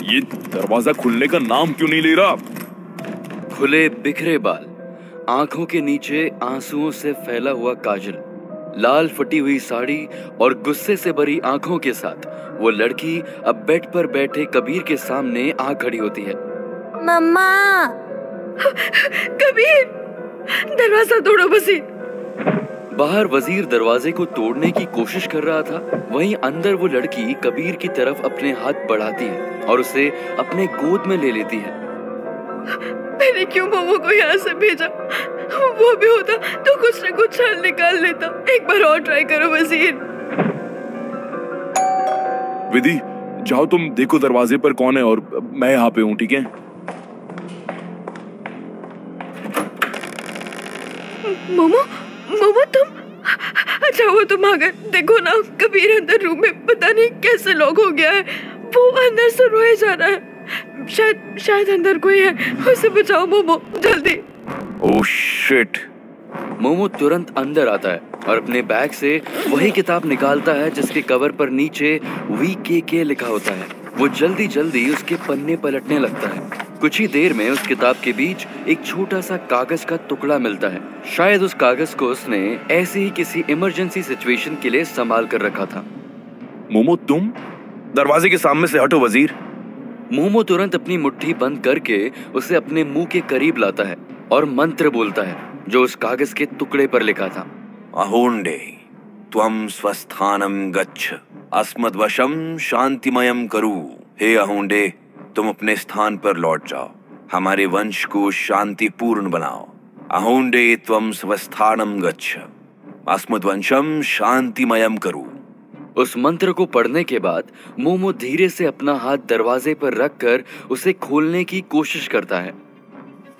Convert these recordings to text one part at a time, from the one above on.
ये दरवाजा खुलने का नाम क्यों नहीं ले रहा? खुले बिखरे बाल, आंखों के नीचे आंसुओं से फैला हुआ काजल, लाल फटी हुई साड़ी और गुस्से से भरी आंखों के साथ वो लड़की अब बेड पर बैठे कबीर के सामने आ खड़ी होती है। मम्मा! कबीर, दरवाजा तोड़ो वजीर। बाहर वजीर दरवाजे को तोड़ने की कोशिश कर रहा था, वहीं अंदर वो लड़की कबीर की तरफ अपने हाथ बढ़ाती है और उसे अपने गोद में ले लेती है। मैंने क्यों मोमो को यहाँ से भेजा? वो भी होता तो कुछ न कुछ हल निकाल लेता। एक बार और ट्राई करो वजीर। विधि, जाओ तुम देखो दरवाजे पर कौन है और मैं यहाँ पे हूँ, ठीक है? मोमो, मोमो तुम? अच्छा वो तुम आ गए। देखो ना, कबीर अंदर रूम में पता नहीं कैसे लॉक हो गया है। वो अंदर से रोए जा रहा है। शायद अंदर कोई है, उसे बचाओ मोमो, जल्दी। Oh shit. मोमो तुरंत अंदर आता है और अपने बैग से वही किताब निकालता है जिसके कवर पर नीचे VKK लिखा होता है। वो जल्दी जल्दी उसके पन्ने पलटने लगता है। कुछ ही देर में उस किताब के बीच एक छोटा सा कागज का टुकड़ा मिलता है। शायद उस कागज को उसने ऐसे ही किसी इमरजेंसी सिचुएशन के लिए संभाल कर रखा था। मोमो तुम? दरवाजे के सामने से हटो वजीर। मोमो तुरंत अपनी मुट्ठी बंद करके उसे अपने मुंह के करीब लाता है और मंत्र बोलता है जो उस कागज के टुकड़े पर लिखा था। अहोंडे त्वं स्वस्थानम गच्छ अस्मद्वशम शांतिमयम करु। हे अहोंडे, तुम अपने स्थान पर लौट जाओ, हमारे वंश को शांतिपूर्ण बनाओ। अहोंडे त्वं स्वस्थानम गच्छ अस्मद्वंशम शांतिमयम करु। उस मंत्र को पढ़ने के बाद मोमो धीरे से अपना हाथ दरवाजे पर रखकर उसे खोलने की कोशिश करता है।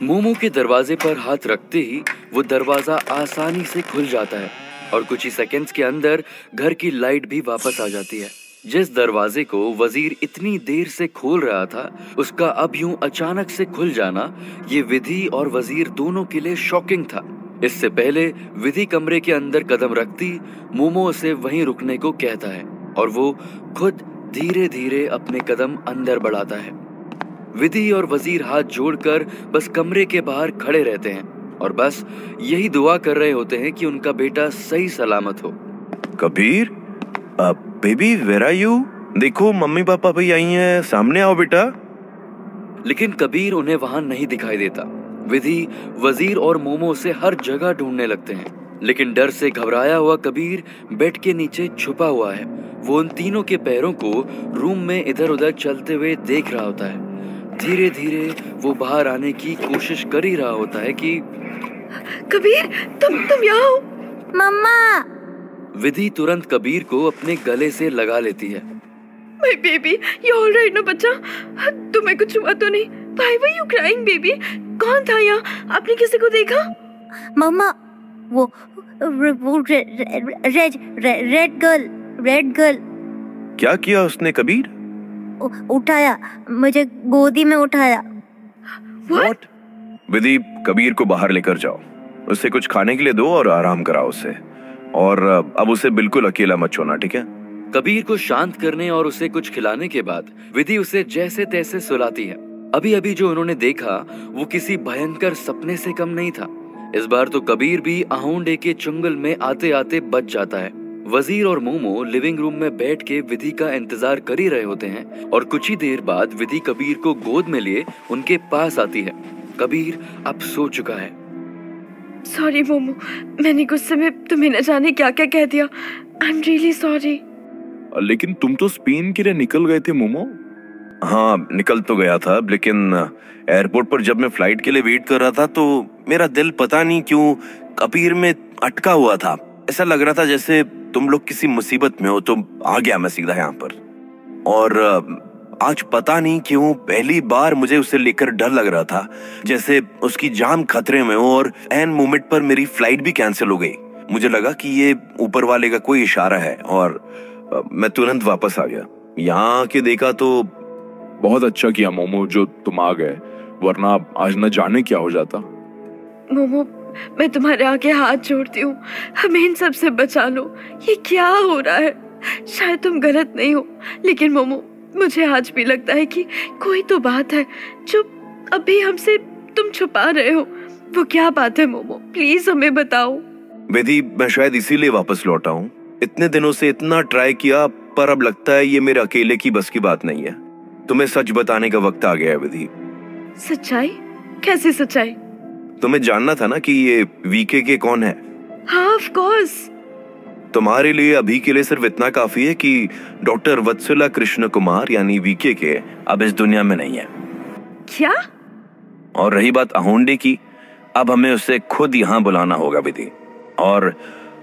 मोमो के दरवाजे पर हाथ रखते ही वो दरवाजा आसानी से खुल जाता है और कुछ ही सेकंड्स के अंदर घर की लाइट भी वापस आ जाती है। जिस दरवाजे को वजीर इतनी देर से खोल रहा था, उसका अब यूं अचानक से खुल जाना ये विधि और वजीर दोनों के लिए शॉकिंग था। इससे पहले विधि कमरे के अंदर कदम रखती, मोमो उसे वहीं रुकने को कहता है और वो खुद धीरे धीरे अपने कदम अंदर बढ़ाता है। विधि और वजीर हाथ जोड़कर बस कमरे के बाहर खड़े रहते हैं और बस यही दुआ कर रहे होते हैं कि उनका बेटा सही सलामत हो। Kabir, baby where are you? देखो मम्मी पापा भी आई हैं, सामने आओ बेटा। लेकिन कबीर उन्हें वहां नहीं दिखाई देता। विधि, वजीर और मोमो उसे हर जगह ढूंढने लगते हैं, लेकिन डर से घबराया हुआ कबीर बेड के नीचे छुपा हुआ है। वो उन तीनों के पैरों को रूम में इधर उधर चलते हुए देख रहा होता है। धीरे धीरे वो बाहर आने की कोशिश कर ही रहा होता है कि कबीर, तुम यहाँ हो? मम्मा! विधि तुरंत कबीर को अपने गले से लगा लेती है। माय बेबी, यू ऑलराइट ना बच्चा? तुम्हें कुछ हुआ तो नहीं? Why were you crying baby? कौन था यहाँ? आपने किसी को देखा? मम्मा, वो रेड गर्ल। क्या किया उसने कबीर? उठाया, मुझे गोदी में उठाया। What? विधि, कबीर को बाहर लेकर जाओ, उसे कुछ खाने के लिए दो और आराम कराओ उसे, और अब उसे बिल्कुल अकेला मत छोड़ना, ठीक है? कबीर को शांत करने और उसे कुछ खिलाने के बाद विधि उसे जैसे तैसे सुलाती है। अभी अभी जो उन्होंने देखा वो किसी भयंकर सपने से कम नहीं था। इस बार तो कबीर भी अहोंडे के चुंगल में आते आते बच जाता है। वजीर और मोमो लिविंग रूम में बैठ के विधि का इंतजार कर ही रहे होते हैं और कुछ ही देर बाद विधि कबीर को गोद में लिए उनके पास आती है। कबीर अब सो चुका है। सॉरी मोमो, मैंने गुस्से में तुम्हें न जाने क्या क्या कह दिया। I am really sorry. लेकिन तुम तो स्पेन के लिए निकल गए थे मोमो। हाँ, निकल तो गया था, लेकिन एयरपोर्ट पर जब मैं फ्लाइट के लिए वेट कर रहा था तो मेरा दिल पता नहीं क्यों कबीर में अटका हुआ था। ऐसा लग रहा था जैसे तुम लोग किसी मुसीबत में हो, तो आ गया मैं सीधा यहाँ पर। और आज पता नहीं क्यों पहली बार मुझे उसे लेकर डर लग रहा था, जैसे उसकी जान खतरे में हो। और एन मोमेंट पर मेरी फ्लाइट भी कैंसिल हो गई। मुझे लगा कि ये ऊपर वाले का कोई इशारा है और मैं तुरंत वापस आ गया। यहाँ आके देखा तो बहुत अच्छा किया मोमो जो तुम आ गए, वरना आज न जाने क्या हो जाता। मोमो, मैं तुम्हारे आगे हाथ जोड़ती हूँ, हमें इन सब से बचा लो। ये क्या हो रहा है? शायद तुम गलत नहीं हो, लेकिन मोमो मुझे आज भी लगता है कि कोई तो बात है जो अभी हमसे तुम छुपा रहे हो। वो क्या बात है मोमो, प्लीज हमें बताओ। विधि, मैं शायद इसीलिए वापस लौटा हूँ। इतने दिनों से इतना ट्राई किया, पर अब लगता है ये मेरे अकेले की बस की बात नहीं है। तुम्हें सच बताने का वक्त आ गया है विधि। सच्चाई? कैसी सच्चाई? तुम्हें जानना था ना कि ये वीके के कौन है। हाँ ऑफ कोर्स। तुम्हारे लिए अभी के लिए सिर्फ इतना काफी है कि डॉक्टर वत्सला कृष्ण कुमार यानी वीके के अब इस दुनिया में नहीं है। क्या? और रही बात अहोंडे की, अब हमें उसे खुद यहाँ बुलाना होगा विधि, और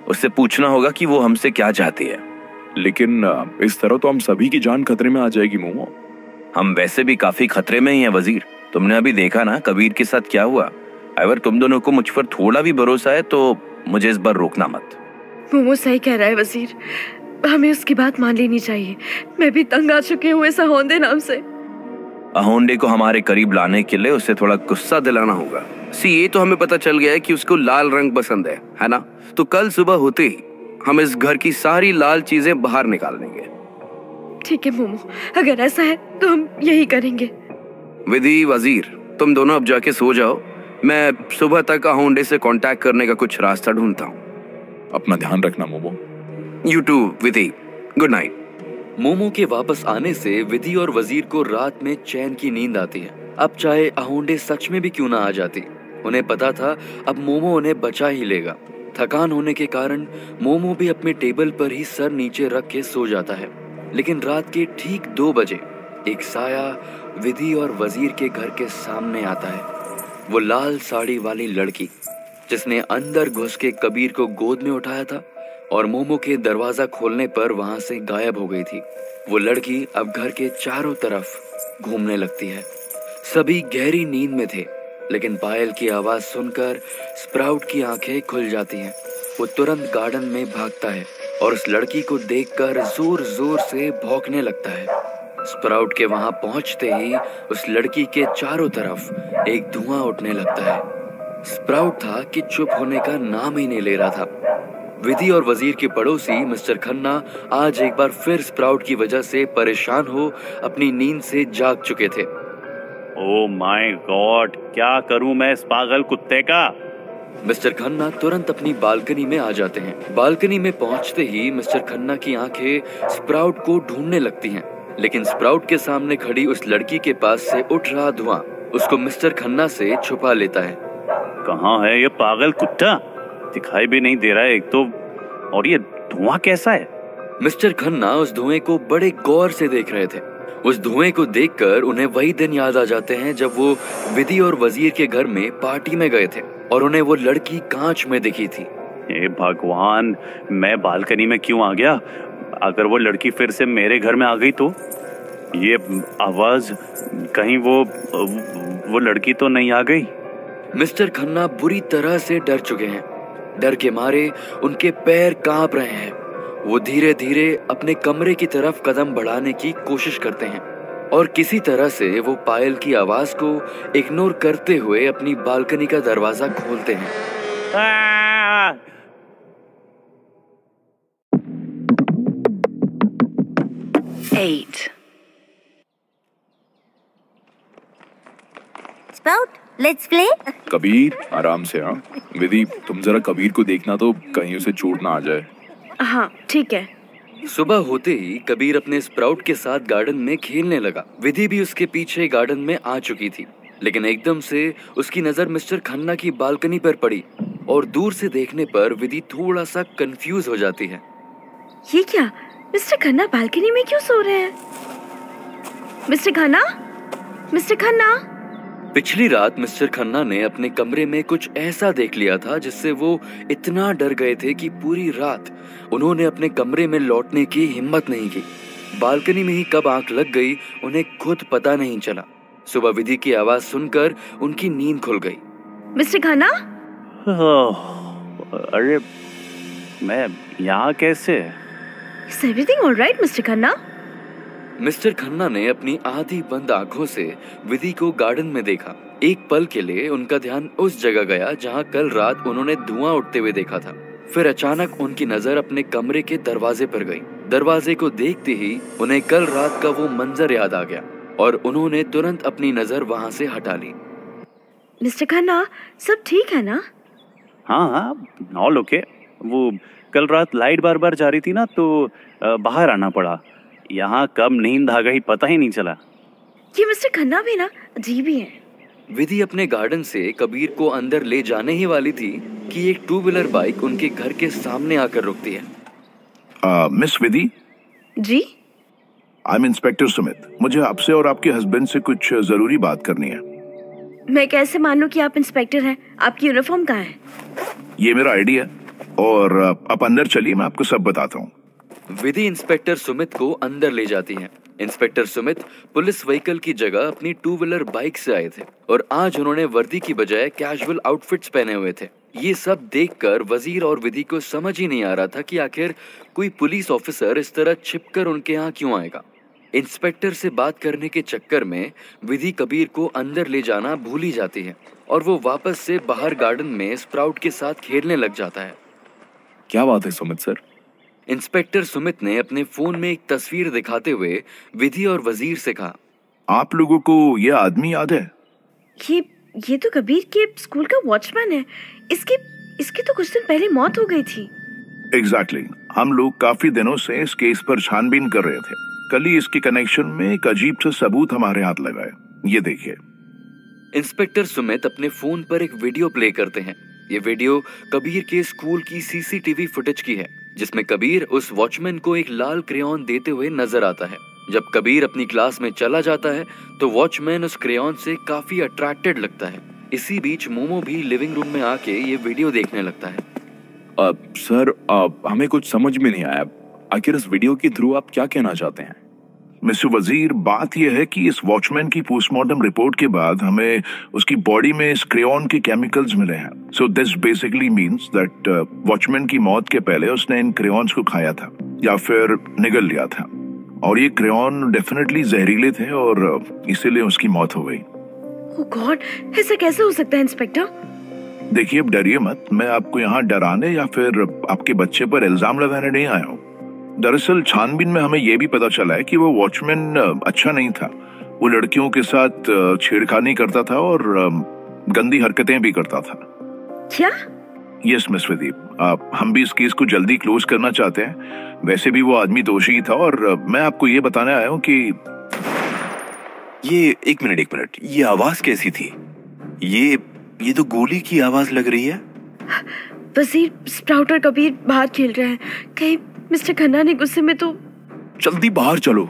उससे पूछना होगा कि वो हमसे क्या चाहती है। लेकिन इस तरह तो हम सभी की जान खतरे में आ जाएगी मोमो। हम वैसे भी काफी खतरे में ही हैं वजीर। तुमने अभी देखा ना कबीर के साथ क्या हुआ। अगर तुम दोनों को मुझ पर थोड़ा भी भरोसा है तो मुझे इस बार रोकना मत। मोमो सही कह रहा है वजीर, हमें उसकी बात मान लेनी चाहिए। मैं भी तंग आ चुकी हूँ इस अहोंडे नाम से। अहोंडे को हमारे करीब लाने के लिए उसे थोड़ा गुस्सा दिलाना होगा। ये तो हमें पता चल गया है कि उसको लाल रंग पसंद है ना? तो कल सुबह होते ही हम इस घर की सारी लाल चीजें बाहर निकाल देंगे। ठीक है मोमो, अगर ऐसा है तो हम यही करेंगे। विधि, वजीर, तुम दोनों अब जाके सो जाओ। मैं सुबह तक अहोंडे से कांटेक्ट करने का कुछ रास्ता ढूंढता हूँ। अपना ध्यान रखना Momo. You too Vidhi, good night. Momo के वापस आने से विधि और वजीर को रात में चैन की नींद आती है। अब चाहे अहोंडे सच में भी क्यों ना आ जाती, उन्हें पता था अब मोमो उन्हें बचा ही लेगा। थकान होने के कारण मोमो भी अपने टेबल पर ही सर नीचे रख के सो जाता है। लेकिन रात के ठीक 2 बजे एक साया विधि और वजीर के घर के सामने आता है। वो लाल साड़ी वाली लड़की जिसने अंदर घुस के कबीर को गोद में उठाया था और मोमो के दरवाजा खोलने पर वहां से गायब हो गई थी। वो लड़की अब घर के चारों तरफ घूमने लगती है। सभी गहरी नींद में थे, लेकिन पायल की आवाज सुनकर स्प्राउट की आंखें खुल जाती हैं। वो तुरंत गार्डन में भागता है और उस लड़की को देखकर जोर जोर से भौंकने लगता है। स्प्राउट के वहां पहुंचते ही उस लड़की के चारों तरफ एक धुआं उठने लगता है। स्प्राउट था कि चुप होने का नाम ही नहीं ले रहा था। विधि और वजीर के पड़ोसी मिस्टर खन्ना आज एक बार फिर स्प्राउट की वजह से परेशान हो अपनी नींद से जाग चुके थे। ओह माय गॉड, क्या करूं मैं इस पागल कुत्ते का। मिस्टर खन्ना तुरंत अपनी बालकनी में आ जाते हैं। बालकनी में पहुंचते ही मिस्टर खन्ना की आंखें स्प्राउट को ढूंढने लगती हैं, लेकिन स्प्राउट के सामने खड़ी उस लड़की के पास से उठ रहा धुआं उसको मिस्टर खन्ना से छुपा लेता है। कहाँ है ये पागल कुत्ता? दिखाई भी नहीं दे रहा है एक तो, और ये धुआं कैसा है? मिस्टर खन्ना उस धुएं को बड़े गौर से देख रहे थे। उस धुएं को देखकर उन्हें वही दिन याद आ जाते हैं जब वो विधि और वजीर के घर में पार्टी में गए थे और उन्हें वो लड़की कांच में दिखी थी। हे भगवान, मैं बालकनी में क्यों आ गया? अगर वो लड़की फिर से मेरे घर में आ गई तो? ये आवाज, कहीं वो लड़की तो नहीं आ गई? मिस्टर खन्ना बुरी तरह से डर चुके हैं। डर के मारे उनके पैर कांप रहे हैं। वो धीरे धीरे अपने कमरे की तरफ कदम बढ़ाने की कोशिश करते हैं और किसी तरह से वो पायल की आवाज को इग्नोर करते हुए अपनी बालकनी का दरवाजा खोलते हैं। 8 स्प्राउट, लेट्स प्ले। कबीर आराम से। हाँ विधि, तुम जरा कबीर को देखना तो कहीं उसे चोट ना आ जाए। हाँ ठीक है। सुबह होते ही कबीर अपने स्प्राउट के साथ गार्डन में खेलने लगा। विधि भी उसके पीछे गार्डन में आ चुकी थी, लेकिन एकदम से उसकी नजर मिस्टर खन्ना की बालकनी पर पड़ी और दूर से देखने पर विधि थोड़ा सा कंफ्यूज हो जाती है। ये क्या, मिस्टर खन्ना बालकनी में क्यों सो रहे हैं? Mister Khanna, mister Khanna. पिछली रात मिस्टर खन्ना ने अपने कमरे में कुछ ऐसा देख लिया था जिससे वो इतना डर गए थे कि पूरी रात उन्होंने अपने कमरे में लौटने की हिम्मत नहीं की। बालकनी में ही कब आंख लग गई उन्हें खुद पता नहीं चला। सुबह विधि की आवाज सुनकर उनकी नींद खुल गई। मिस्टर खन्ना, अरे मैं यहाँ कैसे? Is everything all right, mister Khanna? Mister Khanna ने अपनी आधी बंद आंखों से विधि को गार्डन में देखा। एक पल के लिए उनका ध्यान उस जगह गया जहां कल रात उन्होंने धुआं उठते हुए देखा था। फिर अचानक उनकी नजर अपने कमरे के दरवाजे पर गई। दरवाजे को देखते ही उन्हें कल रात का वो मंजर याद आ गया और उन्होंने तुरंत अपनी नजर वहां से हटा ली। मिस्टर खन्ना, सब ठीक है ना? हाँ, ऑल ओके। वो कल रात लाइट बार बार जा रही थी ना, तो बाहर आना पड़ा। यहाँ कब नींद आ गई पता ही नहीं चला। ये मिस्टर खन्ना भी ना अजीब ही है। विधि अपने गार्डन से कबीर को अंदर ले जाने ही वाली थी कि एक 2 व्हीलर बाइक उनके घर के सामने आकर रुकती है। मिस विधि? जी? I am inspector Sumit. मुझे आपसे और आपके हस्बैंड से कुछ जरूरी बात करनी है। मैं कैसे मानूं कि आप इंस्पेक्टर हैं? आपकी यूनिफॉर्म कहाँ है? ये मेरा आईडी है और आप अंदर चलिए, मैं आपको सब बताता हूँ। विधि इंस्पेक्टर सुमित को अंदर ले जाती है। इंस्पेक्टर सुमित पुलिस व्हीकल की जगह अपनी 2 व्हीलर बाइक से आए थे और आज उन्होंने वर्दी की बजाय कैजुअल आउटफिट्स पहने हुए थे। ये सब देखकर वजीर और विधि को समझ ही नहीं आ रहा था कि आखिर कोई पुलिस ऑफिसर इस तरह छिपकर उनके यहाँ क्यों आएगा। इंस्पेक्टर से बात करने के चक्कर में विधि कबीर को अंदर ले जाना भूल ही जाती है और वो वापस से बाहर गार्डन में स्प्राउट के साथ खेलने लग जाता है। क्या बात है सुमित सर? इंस्पेक्टर सुमित ने अपने फोन में एक तस्वीर दिखाते हुए विधि और वजीर से कहा, आप लोगों को ये आदमी याद है? ये तो कबीर के स्कूल का वॉचमैन है। इसकी तो कुछ दिन पहले मौत हो गई थी। एग्जैक्टली। हम लोग काफी दिनों से इस केस पर छानबीन कर रहे थे। कल ही इसके कनेक्शन में एक अजीब सा सबूत हमारे हाथ लगा है। ये देखिए। इंस्पेक्टर सुमित अपने फोन पर एक वीडियो प्ले करते हैं। ये वीडियो कबीर के स्कूल की सीसीटीवी फुटेज की है, जिसमें कबीर उस वॉचमैन को एक लाल क्रेयॉन देते हुए नजर आता है। जब कबीर अपनी क्लास में चला जाता है तो वॉचमैन उस क्रेयॉन से काफी अट्रैक्टेड लगता है। इसी बीच मोमो भी लिविंग रूम में आके ये वीडियो देखने लगता है। सर, हमें कुछ समझ में नहीं आया। आखिर इस वीडियो के थ्रू आप क्या कहना चाहते हैं? मिस्टर वजीर, बात यह है कि इस वॉचमैन की पोस्टमार्टम रिपोर्ट के बाद हमें उसकी बॉडी में इस क्रेयॉन के केमिकल्स मिले हैं। So this basically means that watchman की मौत के पहले उसने इन क्रेयॉन्स को खाया था या फिर निगल लिया था, और ये क्रेयॉन डेफिनेटली जहरीले थे और इसीलिए उसकी मौत हो गई। ओह गॉड, ऐसा कैसे हो सकता है इंस्पेक्टर? देखिए, अब डरिए मत। मैं आपको यहाँ डराने या फिर आपके बच्चे पर इल्जाम लगाने नहीं आया हूँ। दरअसल छानबीन में हमें यह भी पता चला है कि वो वॉचमैन अच्छा नहीं था। वो लड़कियों के साथ छेड़खानी करता था और गंदी हरकतें भी करता था। क्या? यस मिस विधि, हम भी इस केस को जल्दी क्लोज करना चाहते हैं। वैसे भी वो आदमी दोषी था और मैं आपको ये बताने आया हूँ कि ये एक मिनट, ये आवाज कैसी थी? ये तो गोली की आवाज लग रही है। वजीर, स्प्राउट और कबीर बाहर खेल रहे हैं। कहीं मिस्टर खन्ना ने गुस्से में तो। जल्दी बाहर चलो।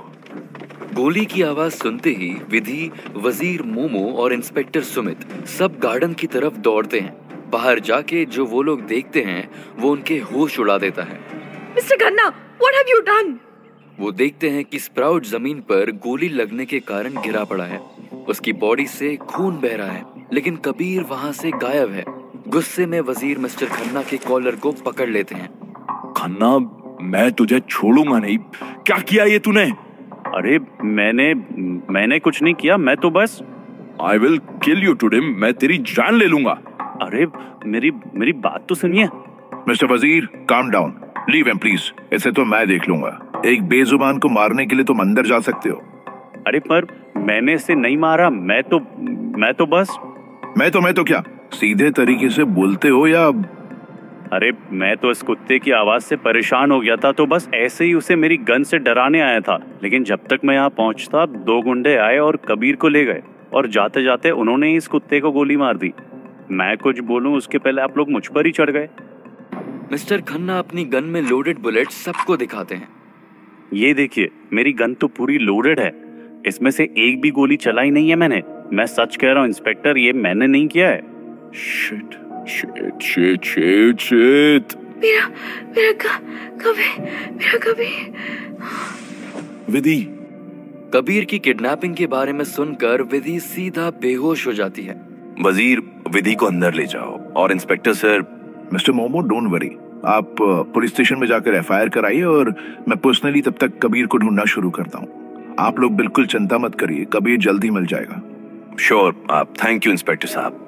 गोली की आवाज सुनते ही विधि, वजीर, मोमो और इंस्पेक्टर सुमित सब गार्डन की तरफ दौड़ते हैं। बाहर जाके जो वो लोग देखते हैं वो उनके होश उड़ा देता है। Mister Khanna, what have you done? वो देखते हैं कि स्प्राउट जमीन पर गोली लगने के कारण गिरा पड़ा है। उसकी बॉडी से खून बह रहा है, लेकिन कबीर वहां से गायब है। गुस्से में वजीर मिस्टर खन्ना के कॉलर को पकड़ लेते हैं। खन्ना, मैं तुझे छोड़ूंगा नहीं। क्या किया ये तूने? अरे मैंने कुछ नहीं किया। मैं तो बस I will kill you today. मैं तेरी जान ले लूंगा। अरे मेरी बात तो सुनिए। मिस्टर वजीर, calm down, leave him please. इसे तो मैं देख लूंगा। एक बेजुबान को मारने के लिए तुम अंदर जा सकते हो। अरे पर मैंने इसे नहीं मारा। मैं तो बस। मैं तो क्या? सीधे तरीके से बोलते हो या? अरे मैं तो इस कुत्ते की आवाज से परेशान हो गया था, तो बस ऐसे ही उसे मेरी गन से डराने आया था। लेकिन जब तक मैं यहाँ पहुंचता 2 गुंडे आए और कबीर को ले गए, और जाते जाते उन्होंने इस कुत्ते को गोली मार दी। मैं कुछ बोलूं उसके पहले आप लोग मुझ पर ही चढ़ गए। मिस्टर खन्ना अपनी गन में लोडेड बुलेट सबको दिखाते हैं। ये देखिए, मेरी गन तो पूरी लोडेड है। इसमें से एक भी गोली चलाई नहीं है मैंने। मैं सच कह रहा हूँ इंस्पेक्टर, ये मैंने नहीं किया है। Shit shit shit shit shit. मेरा कबीर। विधि। कबीर की किडनैपिंग के बारे में सुनकर विधि सीधा बेहोश हो जाती है। वजीर, विधि को अंदर ले जाओ। और inspector sir. Mister momo, don't worry. आप पुलिस स्टेशन में जाकर एफआईआर कराइए और मैं पर्सनली तब तक कबीर को ढूंढना शुरू करता हूँ। आप लोग बिल्कुल चिंता मत करिए, कबीर जल्दी मिल जाएगा। श्योर। थैंक यू इंस्पेक्टर साहब।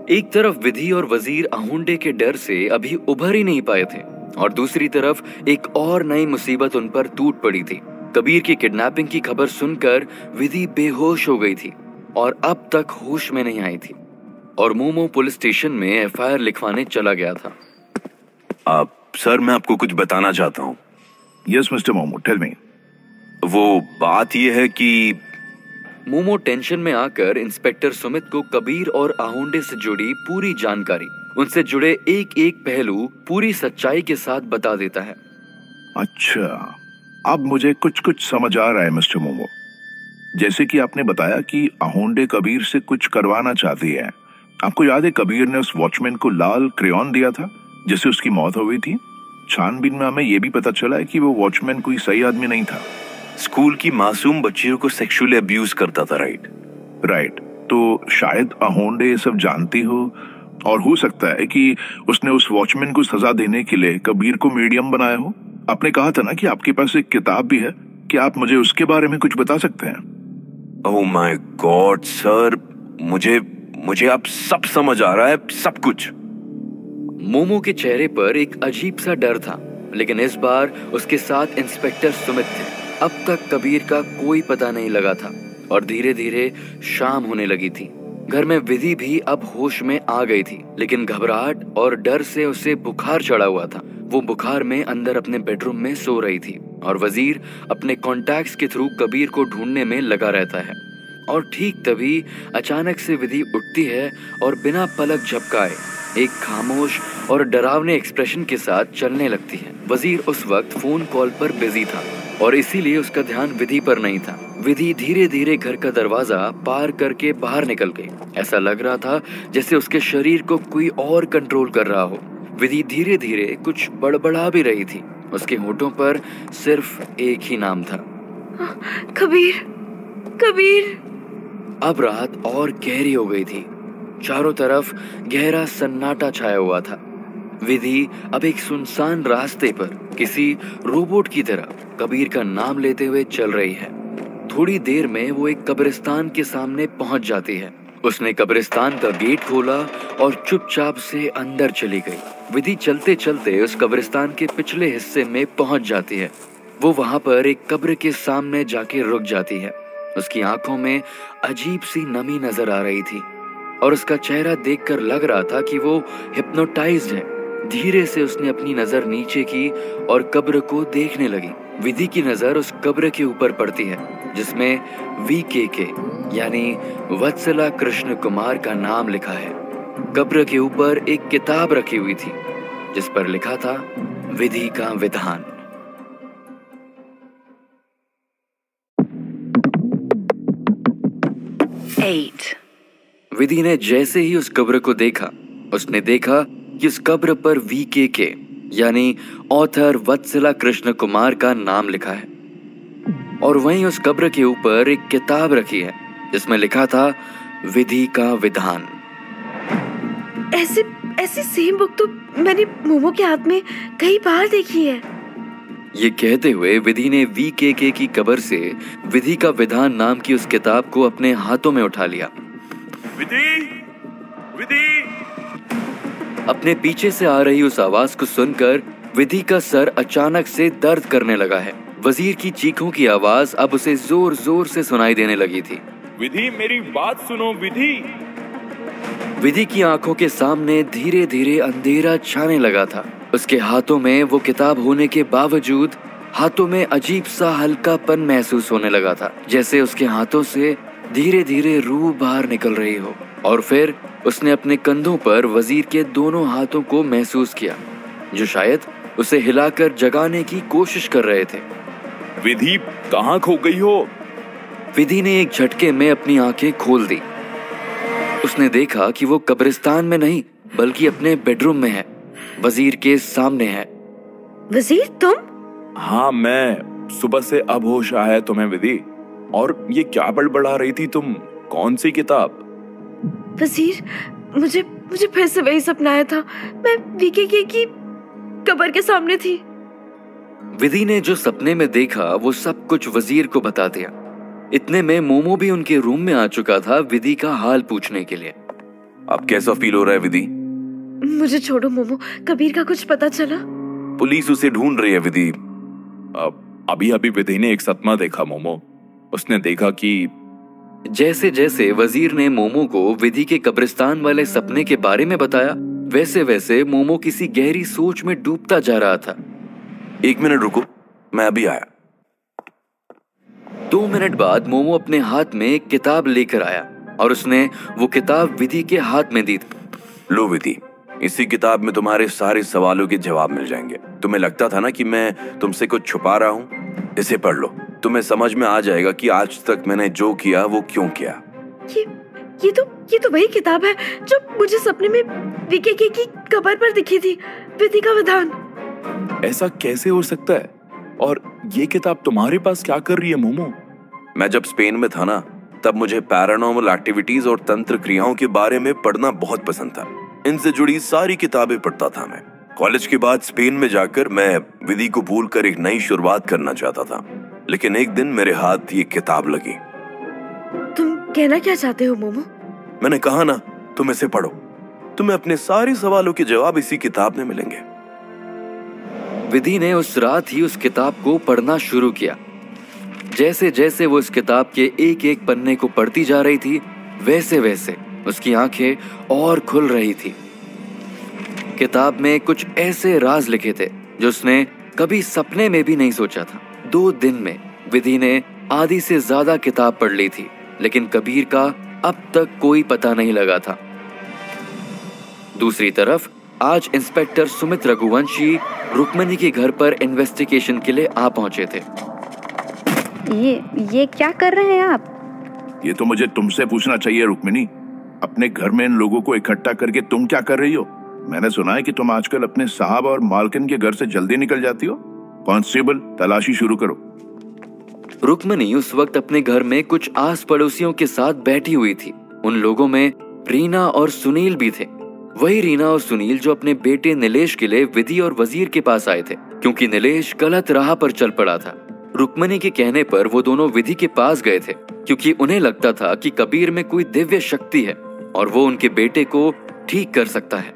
एक तरफ विधि और वजीर आहुंडे के डर से अभी उभर ही नहीं पाए थे और दूसरी तरफ एक और नई मुसीबत उन पर टूट पड़ी थी। कबीर की किडनैपिंग की खबर सुनकर विधि बेहोश हो गई थी और अब तक होश में नहीं आई थी और मोमो पुलिस स्टेशन में एफआईआर लिखवाने चला गया था। सर, मैं आपको कुछ बताना चाहता हूँ। Yes mister Momo, tell me. वो बात ये है कि मोमो टेंशन में आकर इंस्पेक्टर सुमित को कबीर और आहुंडे से जुड़ी पूरी जानकारी, उनसे जुड़े एक एक पहलू पूरी सच्चाई के साथ बता देता है। अच्छा, अब मुझे कुछ कुछ समझ आ रहा है मिस्टर मोमो। जैसे कि आपने बताया कि आहुंडे कबीर से कुछ करवाना चाहती है। आपको याद है कबीर ने उस वॉचमैन को लाल क्रेयॉन दिया था जिससे उसकी मौत हो गई थी। छानबीन में हमें यह भी पता चला है कि वो वॉचमैन कोई सही आदमी नहीं था। स्कूल की मासूम बच्चियों को सेक्सुअली अब्यूज करता था, राइट। तो शायद आहुंडे ये सब जानती हो और हो सकता है कि उसने उस वॉचमैन को सजा देने के लिए कबीर को मीडियम बनाया हो। आपने कहा था ना कि आपके पास एक किताब भी है, क्या आप मुझे उसके बारे में कुछ बता सकते हैं? ओह माय गॉड सर, मुझे अब सब समझ आ रहा है, सब कुछ। मोमो के चेहरे पर एक अजीब सा डर था, लेकिन इस बार उसके साथ इंस्पेक्टर सुमित थे। अब तक कबीर का कोई पता नहीं लगा था और धीरे धीरे शाम होने लगी थी। घर में विधि भी अब होश में आ गई थी, लेकिन घबराहट और डर से उसे बुखार चढ़ा हुआ था। वो बुखार में अंदर अपने बेडरूम में सो रही थी और वजीर अपने कॉन्टैक्ट्स के थ्रू कबीर को ढूंढने में लगा रहता है। और ठीक तभी अचानक से विधि उठती है और बिना पलक झपकाए एक खामोश और डरावने एक्सप्रेशन के साथ चलने लगती है। वजीर उस वक्त फोन कॉल पर बिजी था और इसीलिए उसका ध्यान विधि पर नहीं था। विधि धीरे धीरे घर का दरवाजा पार करके बाहर निकल गई। ऐसा लग रहा था जैसे उसके शरीर को कोई और कंट्रोल कर रहा हो। विधि धीरे धीरे कुछ बड़बड़ा भी रही थी। उसके होठों पर सिर्फ एक ही नाम था, कबीर, कबीर। अब रात और गहरी हो गई थी। चारों तरफ गहरा सन्नाटा छाया हुआ था। विधि अब एक सुनसान रास्ते पर किसी रोबोट की तरह कबीर का नाम लेते हुए चल रही है। थोड़ी देर में वो एक कब्रिस्तान के सामने पहुंच जाती है। उसने कब्रिस्तान का गेट खोला और चुपचाप से अंदर चली गई। विधि चलते चलते उस कब्रिस्तान के पिछले हिस्से में पहुंच जाती है। वो वहां पर एक कब्र के सामने जाके रुक जाती है। उसकी आंखों में अजीब सी नमी नजर आ रही थी और उसका चेहरा देखकर लग रहा था कि वो हिप्नोटाइज्ड है। धीरे से उसने अपनी नजर नीचे की और कब्र को देखने लगी। विधि की नजर उस कब्र के ऊपर पड़ती है जिसमें VKK यानी वत्सला कृष्ण कुमार का नाम लिखा है। कब्र के ऊपर एक किताब रखी हुई थी जिस पर लिखा था विधि का विधान। विधि ने जैसे ही उस कब्र को देखा, उसने देखा कि उस कब्र पर VKK यानी ऑथर वत्सला कृष्ण कुमार का नाम लिखा है और वहीं उस कब्र के ऊपर एक किताब रखी है जिसमें लिखा था विधि का विधान। ऐसी सेम बुक तो मैंने मोमो के हाथ में कई बार देखी है। ये कहते हुए विधि ने VKK की कब्र से विधि का विधान नाम की उस किताब को अपने हाथों में उठा लिया। विधि! अपने पीछे से आ रही उस आवाज को सुनकर विधि का सर अचानक से दर्द करने लगा है। वजीर की चीखों की आवाज अब उसे जोर जोर से सुनाई देने लगी थी। विधि, मेरी बात सुनो विधि। विधि की आंखों के सामने धीरे धीरे अंधेरा छाने लगा था। उसके हाथों में वो किताब होने के बावजूद हाथों में अजीब सा हल्कापन महसूस होने लगा था, जैसे उसके हाथों से धीरे धीरे रूह बाहर निकल रही हो। और फिर उसने अपने कंधों पर वजीर के दोनों हाथों को महसूस किया जो शायद उसे हिलाकर जगाने की कोशिश कर रहे थे। विधि, कहाँ खो गई हो? विधि ने एक झटके में अपनी आंखें खोल दी। उसने देखा कि वो कब्रिस्तान में नहीं बल्कि अपने बेडरूम में है, वजीर के सामने है। वजीर, तुम? हाँ, मैं। सुबह से अब होश आया है तुम्हें विधि? और ये क्या बड़बड़ा रही थी तुम? कौन सी किताब? वजीर, मुझे फिर से वही सपना आया था। मैं VKK की कब्र के सामने थी। विधि ने जो सपने में देखा वो सब कुछ वजीर को बता दिया। इतने में मोमो भी उनके रूम में आ चुका था विधि का हाल पूछने के लिए। अब कैसा फील हो रहा है विधि? मुझे छोड़ो मोमो, कबीर का कुछ पता चला? पुलिस उसे ढूंढ रही है विधि। अभी अभी विधि ने एक सपना देखा मोमो। उसने देखा कि जैसे जैसे वजीर ने मोमो को विधि के कब्रिस्तान वाले सपने के बारे में बताया, वैसे वैसे मोमो किसी गहरी सोच में डूबता जा रहा था। 1 मिनट रुको, मैं अभी आया। 2 मिनट बाद मोमो अपने हाथ में एक किताब लेकर आया और उसने वो किताब विधि के हाथ में दी। लो विधि, इसी किताब में तुम्हारे सारे सवालों के जवाब मिल जाएंगे। तुम्हें लगता था ना कि मैं तुमसे कुछ छुपा रहा हूँ? इसे पढ़ लो, तुम्हें समझ में आ जाएगा कि आज तक मैंने जो किया वो क्यों किया। ये तो वही किताब है जो मुझे सपने में वीके की कब्र पर दिखी थी, विधि का विधान। ऐसा कैसे हो सकता है? और ये किताब तुम्हारे पास क्या कर रही है मोमो? मैं जब स्पेन में था ना, तब मुझे पैरानॉर्मल एक्टिविटीज और तंत्र क्रियाओं के बारे में पढ़ना बहुत पसंद था। इनसे जुड़ी सारी किताबें पढ़ता था मैं। कॉलेज के बाद स्पेन में जाकर मैं विधि को भूलकर एक नई शुरुआत करना चाहता था, लेकिन एक दिन मेरे हाथ ये किताब लगी। तुम कहना क्या चाहते हो मोमो? मैंने कहा ना, तुम इसे पढ़ो, तुम्हें अपने सारे सवालों के जवाब इसी किताब में मिलेंगे। विधि ने उस रात ही उस किताब को पढ़ना शुरू किया। जैसे जैसे वो इस किताब के एक एक पन्ने को पढ़ती जा रही थी, वैसे वैसे उसकी आंखें और खुल रही थी। किताब में कुछ ऐसे राज लिखे थे जो उसने कभी सपने में भी नहीं सोचा था। 2 दिन में विधि ने आधी से ज्यादा किताब पढ़ ली थी, लेकिन कबीर का अब तक कोई पता नहीं लगा था। दूसरी तरफ आज इंस्पेक्टर सुमित रघुवंशी रुक्मणी के घर पर इन्वेस्टिगेशन के लिए आ पहुंचे थे। ये क्या कर रहे हैं आप? ये तो मुझे तुमसे पूछना चाहिए रुक्मिणी। अपने घर में इन लोगों को इकट्ठा करके तुम क्या कर रही हो? मैंने सुना है कि तुम आजकल अपने साहब और मालकिन के घर से जल्दी निकल जाती हो। कांस्टेबल, तलाशी शुरू करो। रुक्मणी उस वक्त अपने घर में कुछ आस पड़ोसियों के साथ बैठी हुई थी। उन लोगों में रीना और सुनील भी थे। वही रीना और सुनील जो अपने बेटे नीलेश के लिए विधि और वजीर के पास आए थे, क्योंकि नीलेश गलत राह पर चल पड़ा था। रुक्मणी के कहने पर वो दोनों विधि के पास गए थे, क्योंकि उन्हें लगता था कि कबीर में कोई दिव्य शक्ति है और वो उनके बेटे को ठीक कर सकता है।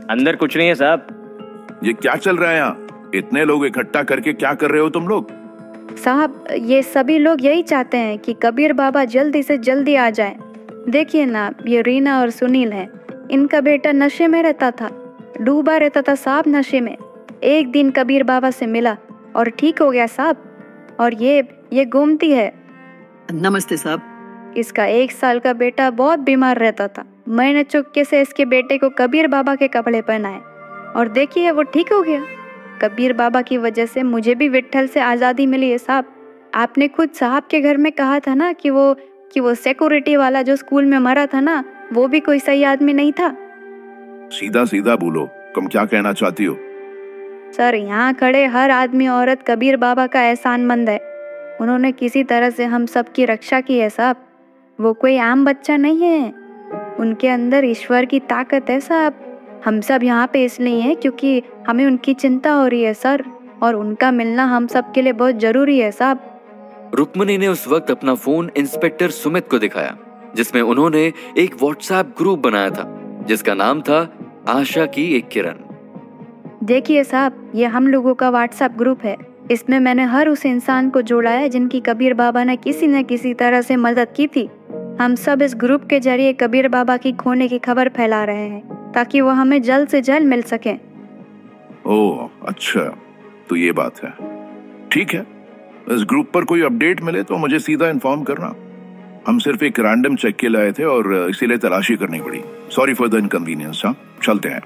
अंदर कुछ नहीं है साहब। ये क्या चल रहा है यहाँ? इतने लोग इकट्ठा करके क्या कर रहे हो तुम लोग? साहब, ये सभी लोग यही चाहते हैं कि कबीर बाबा जल्दी से जल्दी आ जाएं। देखिए ना, ये रीना और सुनील हैं। इनका बेटा नशे में रहता था, डूबा रहता था साहब नशे में। एक दिन कबीर बाबा से मिला और ठीक हो गया साहब। और ये गोमती है। नमस्ते साहब। इसका 1 साल का बेटा बहुत बीमार रहता था। मैंने चुपके से इसके बेटे को कबीर बाबा के कपड़े पहनाए और देखिए वो ठीक हो गया। कबीर बाबा की वजह से मुझे भी विट्ठल से आज़ादी मिली है साहब। आपने खुद साहब के घर में कहा था ना कि वो सिक्योरिटी वाला जो स्कूल में मरा था ना, वो भी कोई सही आदमी नहीं था। सीधा सीधा बोलो, तुम क्या कहना चाहती हो? सर, यहाँ खड़े हर आदमी औरत कबीर बाबा का एहसानमंद है। उन्होंने किसी तरह से हम सब की रक्षा की है साहब। वो कोई आम बच्चा नहीं है, उनके अंदर ईश्वर की ताकत है साहब। हम सब यहाँ पे इसलिए हैं क्योंकि हमें उनकी चिंता हो रही है सर, और उनका मिलना हम सब के लिए बहुत जरूरी है साहब। रुक्मणी ने उस वक्त अपना फोन इंस्पेक्टर सुमित को दिखाया, जिसमें उन्होंने एक व्हाट्सएप ग्रुप बनाया था जिसका नाम था आशा की एक किरण। देखिए साहब, ये हम लोगों का व्हाट्सएप ग्रुप है। इसमें मैंने हर उस इंसान को जोड़ा है जिनकी कबीर बाबा ने किसी न किसी तरह से मदद की थी। हम सब इस ग्रुप के जरिए कबीर बाबा की खोने की खबर फैला रहे हैं ताकि वो हमें जल्द से जल्द मिल सके। ओह अच्छा, तो ये बात है। ठीक है, इस ग्रुप पर कोई अपडेट मिले तो मुझे सीधा इन्फॉर्म करना। हम सिर्फ एक रैंडम चेक के लाए थे और इसीलिए तलाशी करनी पड़ी। Sorry for the inconvenience. हाँ, चलते हैं।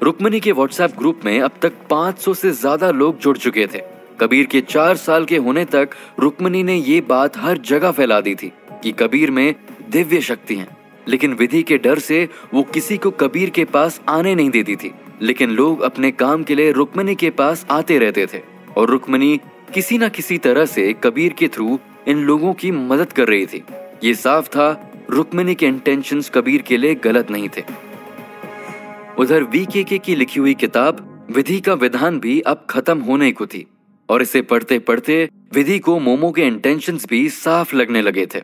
रुक्मणी के व्हाट्सएप ग्रुप में अब तक 500 से ज्यादा लोग जुड़ चुके थे। कबीर के 4 साल के होने तक रुक्मणी ने ये बात हर जगह फैला दी थी कि कबीर में दिव्य शक्ति है, लेकिन विधि के डर से वो किसी को कबीर के पास आने नहीं देती थी। लेकिन लोग अपने काम के लिए रुक्मणी के पास आते रहते थे और रुक्मणी किसी न किसी तरह से कबीर के थ्रू इन लोगों की मदद कर रही थी। ये साफ था रुक्मणी के इंटेंशंस कबीर के लिए गलत नहीं थे। उधर वीके की लिखी हुई किताब विधि का विधान भी अब खत्म होने को थी और इसे पढ़ते पढ़ते विधि को मोमो के इंटेंशंस भी साफ लगने लगे थे।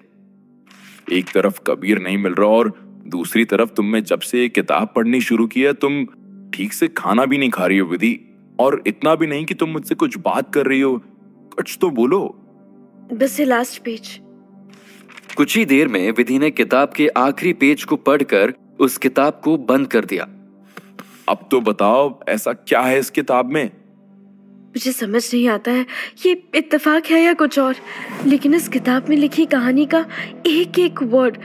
एक तरफ कबीर नहीं मिल रहा और दूसरी तरफ तुमने जब से किताब पढ़नी शुरू किया तुम ठीक से खाना भी नहीं खा रही हो विधि। और इतना भी नहीं कि तुम मुझसे कुछ बात कर रही हो, कुछ तो बोलो। बस ये लास्ट पेज। कुछ ही देर में विधि ने किताब के आखिरी पेज को पढ़कर उस किताब को बंद कर दिया। अब तो बताओ ऐसा क्या है इस किताब में? मुझे समझ नहीं आता है ये इत्तेफाक है या कुछ और, लेकिन इस किताब में लिखी कहानी का एक एक वर्ड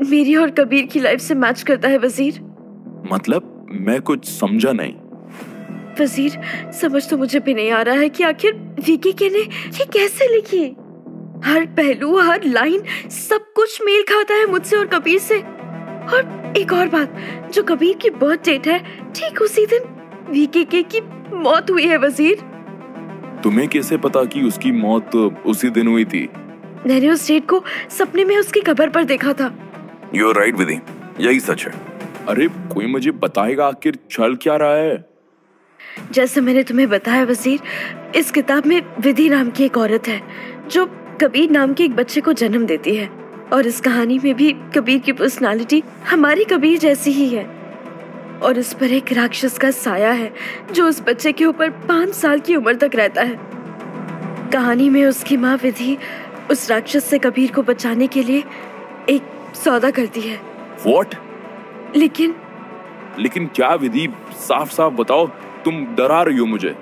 मेरी और कबीर की लाइफ से मैच करता है वजीर। मतलब मैं कुछ समझा नहीं। वजीर, समझ तो मुझे भी नहीं आ रहा है कि आखिर वीके ने ये कैसे लिखी। हर पहलू, हर लाइन, सब कुछ मेल खाता है मुझसे और कबीर से। और एक और बात, जो कबीर की बर्थ डेट है, ठीक उसी दिन वीके की मौत हुई है वजीर। तुम्हें कैसे पता कि उसकी मौत उसी दिन हुई थी? मैंने उस डेट को सपने में उसकी कब्र पर देखा था। You're right, विधि, यही सच है। अरे कोई मुझे बताएगा आखिर चल क्या रहा है? जैसे मैंने तुम्हें बताया वजीर, इस किताब में विधि नाम की एक औरत है जो कबीर नाम के एक बच्चे को जन्म देती है, और इस कहानी में भी कबीर की पर्सनालिटी हमारी कबीर जैसी ही है। और इस पर एक राक्षस का साया है जो उस बच्चे के ऊपर 5 साल की उम्र तक रहता है। कहानी में उसकी माँ विधि उस राक्षस से कबीर को बचाने के लिए एक सौदा करती है। What? लेकिन क्या विधि? साफ साफ बताओ, तुम डरा रही हो मुझे।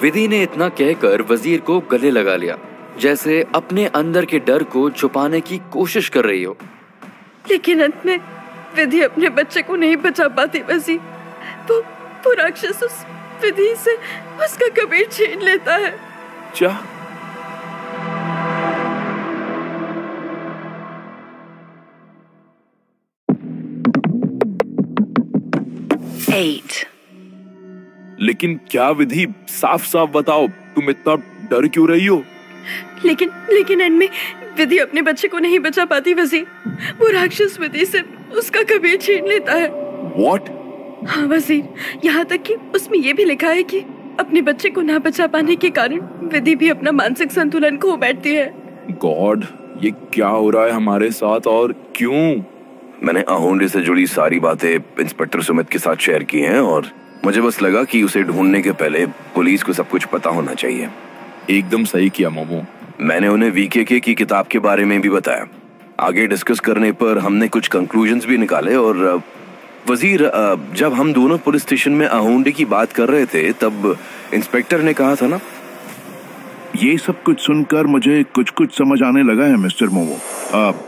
विधि ने इतना कहकर वजीर को गले लगा लिया, जैसे अपने अंदर के डर को छुपाने की कोशिश कर रही हो। लेकिन अंत में विधि अपने बच्चे को नहीं बचा पाती वजीर। वो राक्षस उस विधि से उसका कबीर छीन लेता है। क्या? लेकिन क्या विधि? साफ साफ बताओ, तुम इतना डर क्यों रही हो? लेकिन एंड में विधि अपने बच्चे को नहीं बचा पाती वजीर। वो राक्षस विधि से उसका कबीर छीन लेता है। What? हाँ वजीर, यहाँ तक कि उसमें ये भी लिखा है कि अपने बच्चे को ना बचा पाने के कारण विधि भी अपना मानसिक संतुलन खो बैठती है। गॉड, ये क्या हो रहा है हमारे साथ और क्यों? मैंने आहुंडे से जुड़ी सारी बातें इंस्पेक्टर सुमित के साथ शेयर की हैं, और मुझे बस लगा कि उसे ढूंढने के पहले पुलिस को सब कुछ पता होना चाहिए। एकदम सही किया मोमो। मैंने उन्हें वीके की किताब के बारे में भी बताया। आगे डिस्कस करने पर हमने कुछ कंक्लूजन्स भी निकाले। और वजीर, जब हम दोनों पुलिस स्टेशन में आहुंडे की बात कर रहे थे, तब इंस्पेक्टर ने कहा था ना। ये सब कुछ सुनकर मुझे कुछ समझ आने लगा है मिस्टर मोमो।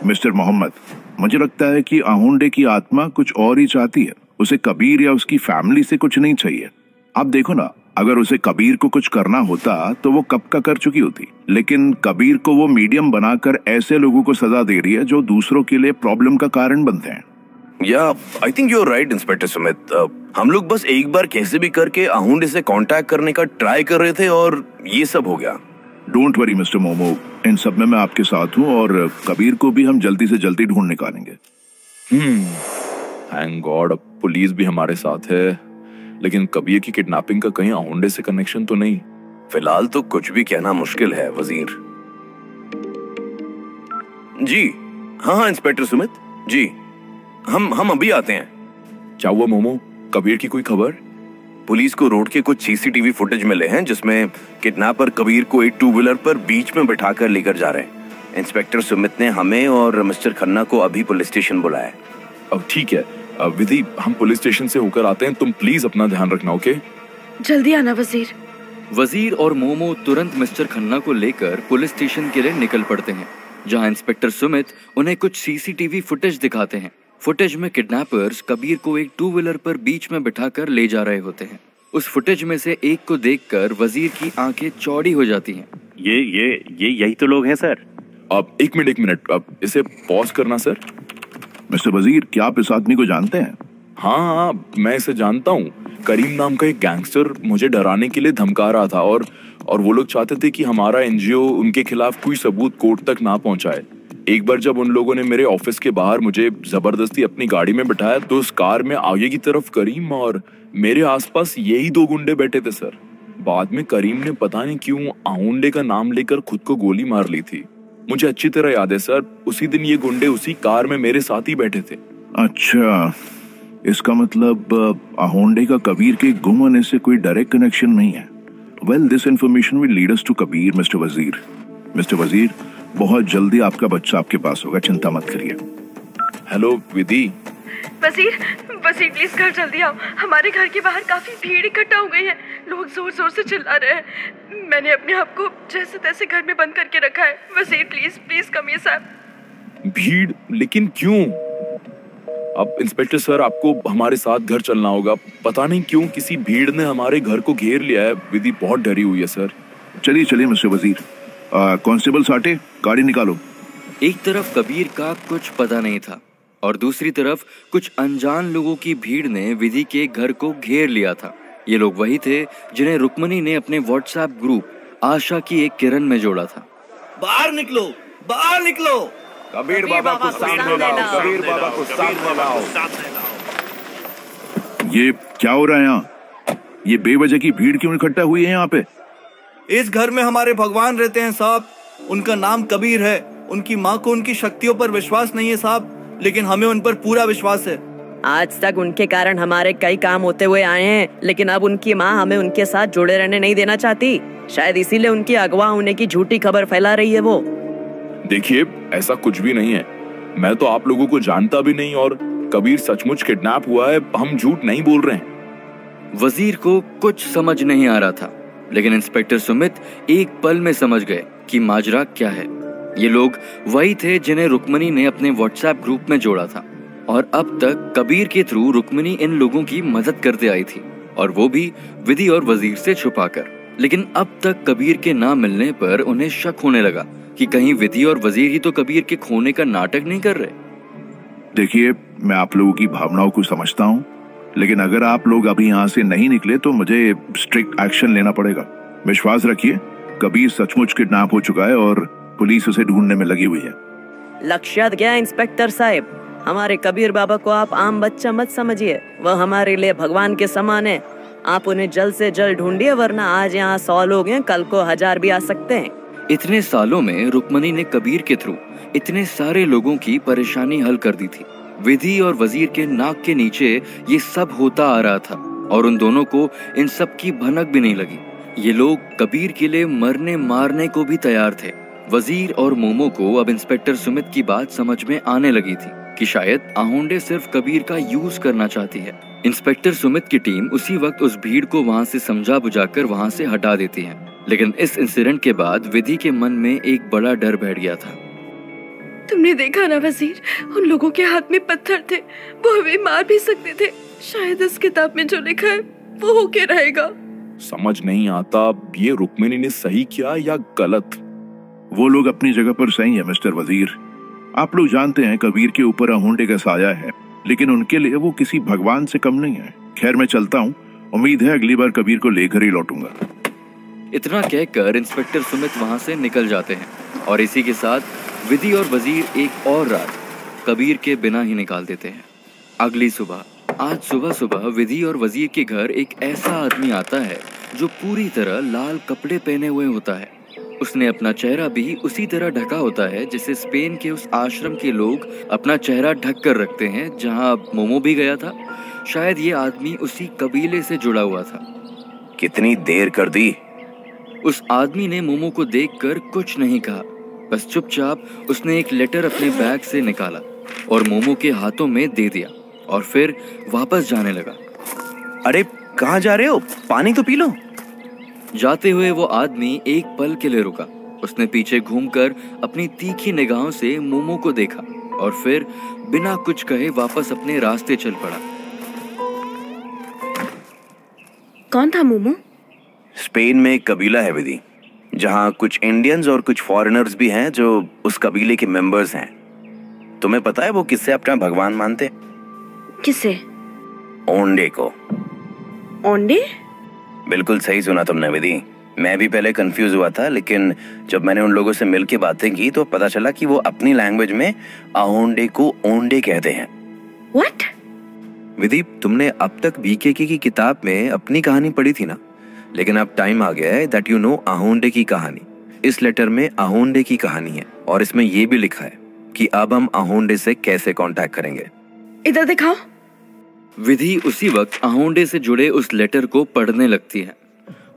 मिस्टर मोहम्मद, मुझे लगता है कि आहुंडे की आत्मा कुछ और ही चाहती है। उसे कबीर या उसकी फैमिली से कुछ नहीं चाहिए। आप देखो ना, अगर उसे कबीर को कुछ करना होता तो वो कब का कर चुकी होती। लेकिन कबीर को वो मीडियम बनाकर ऐसे लोगों को सजा दे रही है जो दूसरों के लिए प्रॉब्लम का कारण बनते हैं। या I think you are right inspector Sumit. हम लोग बस एक बार कैसे भी करके आहुंडे से कांटेक्ट करने का ट्राई कर रहे थे और ये सब हो गया। डोंट वरी मिस्टर मोमो, इन सब में मैं आपके साथ हूँ और कबीर को भी हम जल्दी से जल्दी ढूंढ निकालेंगे। थैंक गॉड, अब पुलिस भी हमारे साथ है। लेकिन कबीर की किडनैपिंग का कहीं आहुंडे से कनेक्शन तो नहीं? फिलहाल तो कुछ भी कहना मुश्किल है वजीर जी। हाँ इंस्पेक्टर सुमित जी, हम अभी आते हैं। क्या हुआ मोमो, कबीर की कोई खबर? पुलिस को रोड के कुछ सीसीटीवी फुटेज मिले हैं जिसमें किडनैपर कबीर को एक 2 व्हीलर पर बीच में बिठाकर लेकर जा रहे हैं। इंस्पेक्टर सुमित ने हमें और मिस्टर खन्ना को अभी पुलिस स्टेशन बुलाया। अब ठीक है विधि, हम पुलिस स्टेशन से होकर आते हैं। तुम प्लीज अपना ध्यान रखना, ओके? जल्दी आना वजीर। वजीर और मोमो तुरंत मिस्टर खन्ना को लेकर पुलिस स्टेशन के लिए निकल पड़ते हैं, जहां इंस्पेक्टर सुमित उन्हें कुछ सीसीटीवी फुटेज दिखाते हैं। फुटेज में किडनैपर्स कबीर को एक 2 व्हीलर पर बीच में बिठाकर ले जा रहे होते हैं। उस फुटेज में से एक को देखकर वजीर की आंखें चौड़ी हो जाती हैं। ये यही तो लोग हैं सर। अब एक मिनट, अब इसे पॉज करना सर। मिस्टर वजीर, क्या आप इस आदमी को जानते हैं? हाँ, मैं इसे जानता हूँ। करीम नाम का एक गैंगस्टर मुझे डराने के लिए धमका रहा था और वो लोग चाहते थे कि हमारा एनजीओ उनके खिलाफ कोई सबूत कोर्ट तक ना पहुंचाए। एक बार जब उन लोगों ने मेरे ऑफिस के बाहर मुझे जबरदस्ती अपनी गाड़ी में बिठाया तो उस कार में आगे की तरफ करीम और मेरे आसपास यही 2 गुंडे बैठे थे सर। बाद में करीम ने पता नहीं क्यों आहुंडे का नाम लेकर खुद को गोली मार ली थी। मुझे अच्छी तरह याद है सर, उसी दिन ये गुंडे उसी कार में मेरे साथ ही बैठे थे। अच्छा, इसका मतलब आहोंडे का कबीर के गुम होने से कोई डायरेक्ट कनेक्शन नहीं है। Well, this information will lead us to Kabir, mister Wazir. Mister Wazir, बहुत जल्दी आपका बच्चा आपके पास होगा, चिंता मत करिए। हेलो विधि। वजीर वजीर प्लीज घर जल्दी आओ। हमारे घर के बाहर काफी भीड़ इकट्ठा हो गई है। लोग जोर जोर से चिल्ला रहे हैं। मैंने अपने आप को जैसे तैसे घर में बंद करके रखा है। वजीर प्लीज प्लीज कमिए साहब। भीड़? लेकिन क्यों? अब इंस्पेक्टर सर, आपको हमारे साथ घर चलना होगा। पता नहीं क्यों किसी भीड़ ने हमारे घर को घेर लिया है। विधि बहुत डरी हुई है सर। चलिए चलिए मिस्टर वजीर। कांस्टेबल साटे, गाड़ी निकालो। एक तरफ कबीर का कुछ पता नहीं था और दूसरी तरफ कुछ अनजान लोगों की भीड़ ने विधि के घर को घेर लिया था। ये लोग वही थे जिन्हें रुक्मणी ने अपने व्हाट्सएप ग्रुप आशा की एक किरण में जोड़ा था। बाहर निकलो, बाहर निकलो। कबीर बाबा को सामने लाओ, कबीर बाबा को सामने लाओ। ये क्या हो रहा है यहाँ? ये बेवजह की भीड़ क्यों इकट्ठा हुई है यहाँ पे? इस घर में हमारे भगवान रहते हैं साहब। उनका नाम कबीर है। उनकी माँ को उनकी शक्तियों पर विश्वास नहीं है साहब, लेकिन हमें उन पर पूरा विश्वास है। आज तक उनके कारण हमारे कई काम होते हुए आए हैं, लेकिन अब उनकी माँ हमें उनके साथ जुड़े रहने नहीं देना चाहती। शायद इसीलिए उनकी अगवा होने की झूठी खबर फैला रही है वो। देखिए, ऐसा कुछ भी नहीं है। मैं तो आप लोगों को जानता भी नहीं और कबीर सचमुच किडनैप हुआ है। हम झूठ नहीं बोल रहे हैं। वजीर को कुछ समझ नहीं आ रहा था, लेकिन इंस्पेक्टर सुमित एक पल में समझ गए कि माजरा क्या है। ये लोग वही थे जिन्हें रुक्मणी ने अपने व्हाट्सएप ग्रुप में जोड़ा था और अब तक कबीर के थ्रू रुक्मणी इन लोगों की मदद करते आई थी, और वो भी विधि और वजीर से छुपाकर। लेकिन अब तक कबीर के ना मिलने पर उन्हें शक होने लगा कि कहीं विधि और वजीर ही तो कबीर के खोने का नाटक नहीं कर रहे। देखिए, मैं आप लोगों की भावनाओं को समझता हूँ, लेकिन अगर आप लोग अभी यहाँ से नहीं निकले तो मुझे स्ट्रिक्ट एक्शन लेना पड़ेगा। विश्वास रखिए, कबीर सचमुच किडनैप हो चुका है और पुलिस उसे ढूंढने में लगी हुई है। लक्ष्य क्या इंस्पेक्टर साहब? हमारे कबीर बाबा को आप आम बच्चा मत समझिए। वह हमारे लिए भगवान के समान है। आप उन्हें जल्द से जल्द ढूंढिए, वरना आज यहाँ 100 लोग हैं, कल को 1000 भी आ सकते हैं। इतने सालों में रुक्मणी ने कबीर के थ्रू इतने सारे लोगों की परेशानी हल कर दी थी। विधि और वजीर के नाक के नीचे ये सब होता आ रहा था और उन दोनों को इन सब की भनक भी नहीं लगी। ये लोग कबीर के लिए मरने मारने को भी तैयार थे। वजीर और मोमो को अब इंस्पेक्टर सुमित की बात समझ में आने लगी थी कि शायद आहोंडे सिर्फ कबीर का यूज करना चाहती है। इंस्पेक्टर सुमित की टीम उसी वक्त उस भीड़ को वहाँ से समझा बुझाकर वहाँ से हटा देती है। लेकिन इस इंसिडेंट के बाद विधि के मन में एक बड़ा डर बैठ गया था। तुमने देखा ना वजीर, उन लोगों के हाथ में पत्थर थे। वो हमें मार भी सकते थे। शायद इस किताब में जो लिखा है वो होके रहेगा। समझ नहीं आता ये रुक्मिणी ने सही किया या गलत। वो लोग अपनी जगह पर सही है मिस्टर वजीर। आप लोग जानते हैं कबीर के ऊपर आहोंडे का साया है, लेकिन उनके लिए वो किसी भगवान से कम नहीं है। खैर, मैं चलता हूँ। उम्मीद है अगली बार कबीर को लेकर ही लौटूंगा। इतना कहकर इंस्पेक्टर सुमित वहाँ से निकल जाते हैं और इसी के साथ विधि और वजीर एक और रात कबीर के बिना ही निकाल देते हैं। अगली सुबह, आज सुबह सुबह विधि और वजीर के घर एक ऐसा आदमी आता है जो पूरी तरह लाल कपड़े पहने हुए होता है। उसने अपना चेहरा भी उसी तरह ढका होता है जिसे स्पेन के उस आश्रम के लोग अपना चेहरा ढक कर रखते हैं जहाँ मोमो भी गया था। शायद ये आदमी उसी कबीले से जुड़ा हुआ था। कितनी देर कर दी? उस आदमी ने मोमो को देखकर कुछ नहीं कहा, बस चुपचाप उसने एक लेटर अपने बैग से निकाला और मोमो के हाथों में दे दिया और फिर वापस जाने लगा। अरे कहाँ जा रहे हो? पानी तो पी लो। जाते हुए वो आदमी एक पल के लिए रुका। उसने पीछे घूमकर अपनी तीखी निगाहों से मोमो को देखा और फिर बिना कुछ कहे वापस अपने रास्ते चल पड़ा। कौन था मोमो? स्पेन में एक कबीला है विधि, जहाँ कुछ इंडियंस और कुछ फॉरेनर्स भी हैं जो उस कबीले के मेंबर्स हैं। तुम्हें पता है वो किससे अपना भगवान मानते? किसे? ओंडे को। ओंडे? बिल्कुल सही सुना तुमने विधि। मैं भी पहले कंफ्यूज हुआ था, लेकिन जब मैंने उन लोगों से मिल के बातें की तो पता चला कि वो अपनी लैंग्वेज में आहोंडे को ओंडे कहते हैं। What? विधि, तुमने अब तक बीकेके की किताब में अपनी कहानी पढ़ी थी ना, लेकिन अब टाइम आ गया है दैट यू नो आहोंडे की कहानी। इस लेटर में आहोंडे की कहानी है और इसमें ये भी लिखा है कि अब हम आहोंडे से कैसे कांटेक्ट करेंगे। इधर दिखाओ। विधि उसी वक्त आहोंडे से जुड़े उस लेटर को पढ़ने लगती है।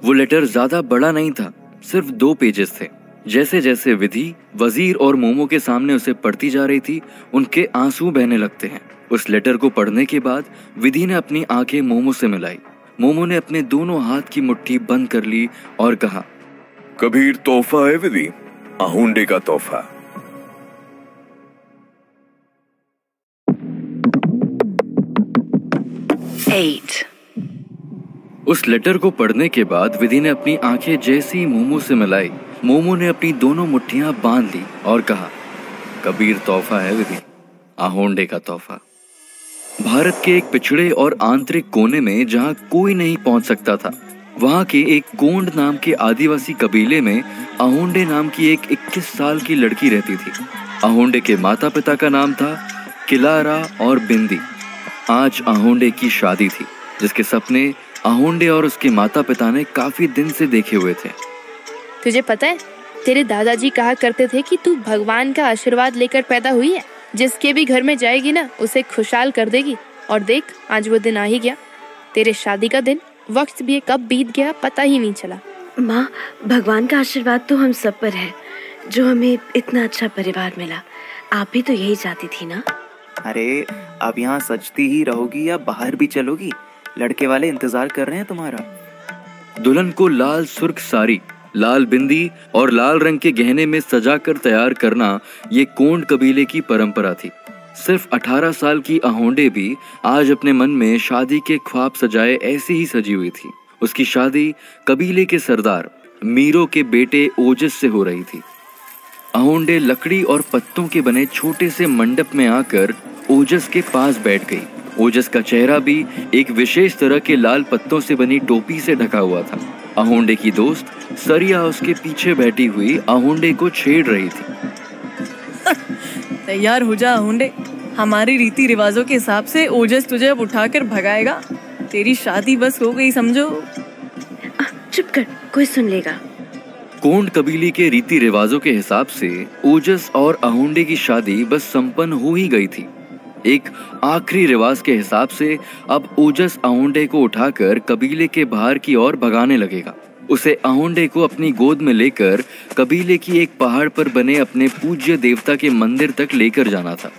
वो लेटर ज्यादा बड़ा नहीं था, सिर्फ 2 पेजेस थे। जैसे जैसे विधि वजीर और मोमो के सामने उसे पढ़ती जा रही थी, उनके आंसू बहने लगते हैं। उस लेटर को पढ़ने के बाद विधि ने अपनी आंखें मोमो से मिलाई। मोमो ने अपने दोनों हाथ की मुट्ठी बंद कर ली और कहा, कबीर तोहफा है विधि, आहोंडे का तोहफा। उस लेटर को पढ़ने के बाद विधि ने अपनी आंखें जैसे ही मोमो से मिलाई, मोमो ने अपनी दोनों मुट्ठियां बांध ली और कहा, कबीर तोहफा है विधि, आहोंडे का तोहफा। भारत के एक पिछड़े और आंतरिक कोने में जहां कोई नहीं पहुंच सकता था, वहां के एक कोंड नाम के आदिवासी कबीले में आहोंडे नाम की एक 21 साल की लड़की रहती थी। आहोंडे के माता पिता का नाम था किलारा और बिंदी। आज आहोंडे की शादी थी, जिसके सपने आहोंडे और उसके माता पिता ने काफी दिन से देखे हुए थे। तुझे पता है, तेरे दादाजी कहा करते थे कि तू भगवान का आशीर्वाद लेकर पैदा हुई है, जिसके भी घर में जाएगी ना उसे खुशहाल कर देगी। और देख, आज वो दिन आ ही गया, तेरे शादी का दिन। वक्त भी कब बीत गया पता ही नहीं चला। माँ, भगवान का आशीर्वाद तो हम सब पर है, जो हमें इतना अच्छा परिवार मिला। आप भी तो यही चाहती थी ना? अरे अब यहाँ सजती ही रहोगी या बाहर भी चलोगी? लड़के वाले इंतजार कर रहे हैं तुम्हारा। दुल्हन को लाल सुर्ख साड़ी, लाल बिंदी और लाल रंग के गहने में सजाकर तैयार करना ये कोंड कबीले की परंपरा थी। सिर्फ 18 साल की आहोंडे भी आज अपने मन में शादी के ख्वाब सजाए ऐसी ही सजी हुई थी। उसकी शादी कबीले के सरदार मीरो के बेटे ओजस से हो रही थी। आहोंडे लकड़ी और पत्तों के बने छोटे से मंडप में आकर ओजस के पास बैठ गई। ओजस का चेहरा भी एक विशेष तरह के लाल पत्तों से बनी टोपी से ढका हुआ था। आहोंडे की दोस्त सरिया उसके पीछे बैठी हुई आहोंडे को छेड़ रही थी। तैयार हो जा आहोंडे, हमारी रीति रिवाजों के हिसाब से ओजस तुझे अब उठाकर भगाएगा। तेरी शादी बस हो गई समझो। चुप कर, कोई सुन लेगा। कोंड कबीले के रीति रिवाजों के हिसाब से ओजस और आहोंडे की शादी बस संपन्न हो ही गई थी। एक आखिरी रिवाज के हिसाब से अब ओजस आहोंडे को उठाकर कबीले के बाहर की ओर भगाने लगेगा। उसे आहोंडे को अपनी गोद में लेकर कबीले की एक पहाड़ पर बने अपने पूज्य देवता के मंदिर तक लेकर जाना था।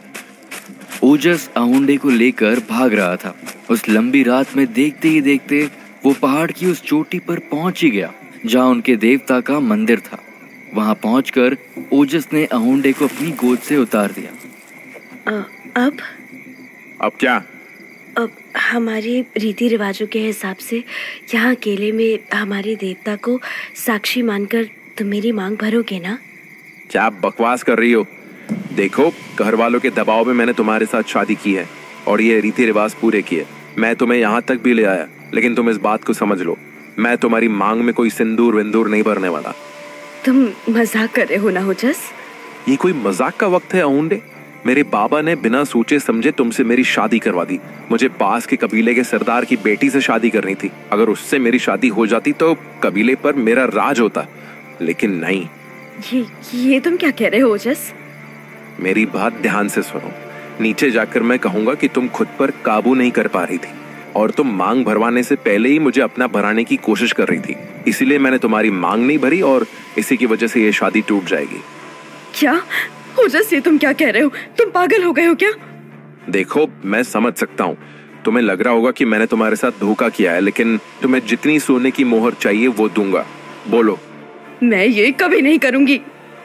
ओजस आहोंडे को लेकर भाग रहा था। उस लंबी रात में देखते ही देखते वो पहाड़ की उस चोटी पर पहुंच ही गया जहां उनके देवता का मंदिर था। वहां पहुंचकर ओजस ने आहोंडे को अपनी गोद से उतार दिया। अब क्या? अब हमारे रीति रिवाजों के हिसाब से यहाँ अकेले में हमारे देवता को साक्षी मानकर तुम मेरी मांग भरोगे ना? क्या बकवास कर रही हो? देखो, घर वालों के दबाव में मैंने तुम्हारे साथ शादी की है और ये रीति रिवाज पूरे किए। मैं तुम्हें यहाँ तक भी ले आया, लेकिन तुम इस बात को समझ लो, मैं तुम्हारी मांग में कोई सिंदूर विंदूर नहीं भरने वाला। तुम मजाक कर रहे हो ना ओजस? ये कोई मजाक का वक्त है आहोंडे? मेरे बाबा ने बिना सोचे समझे तुमसे मेरी शादी करवा दी। मुझे पास के कबीले के सरदार की बेटी से शादी करनी थी। अगर उससे मेरी शादी हो जाती तो कबीले पर मेरा राज होता, लेकिन नहीं। ये तुम क्या कह रहे हो ओजस? मेरी बात ध्यान से सुनो। नीचे जाकर मैं कहूंगा कि तुम खुद पर काबू नहीं कर पा रही थी और तुम मांग भरवाने से पहले ही मुझे अपना भराने की कोशिश कर रही थी। इसीलिए मैंने तुम्हारी मांग नहीं भरी और इसी की वजह से ये शादी टूट जाएगी। क्या ओजस, ये तुम क्या कह रहे हो? तुम पागल हो गए हो क्या? देखो, मैं समझ सकता हूँ तुम्हें लग रहा होगा कि मैंने तुम्हारे साथ धोखा किया है, लेकिन तुम्हें जितनी सोने की मोहर चाहिए वो दूंगा। बोलो। मैं ये कभी नहीं करूंगी।